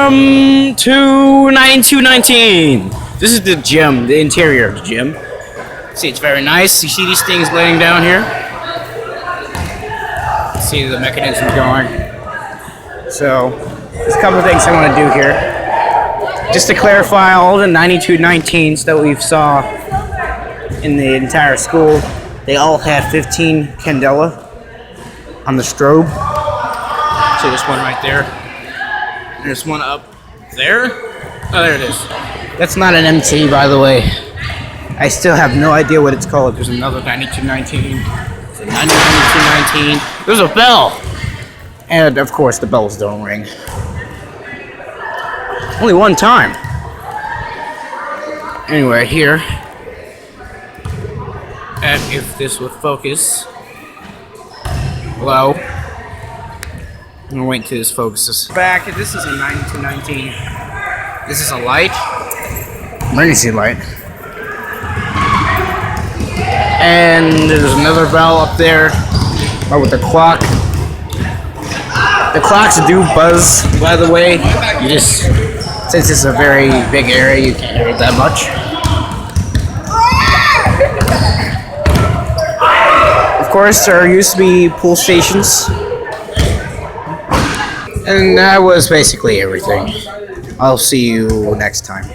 Welcome to 9219. This is the gym, the interior of the gym. See, it's very nice. You see these things laying down here? See the mechanisms going. So, there's a couple of things I want to do here. Just to clarify, all the 9219s that we saw in the entire school, they all had 15 candela on the strobe. See this one right there? There's one up there. Oh, there it is. That's not an MT, by the way. I still have no idea what it's called. There's another 9219. There's a 9219. There's a bell. And, of course, the bells don't ring. Only one time. Anyway, here. And if this would focus. Hello. I'm gonna wait until this focuses. Back, this is a 9219. This is a light. Emergency light. And there's another bell up there. Oh, with the clock. The clocks do buzz, by the way. You just, since it's a very big area, you can't hear it that much. Of course, there used to be pool stations. And that was basically everything. I'll see you next time.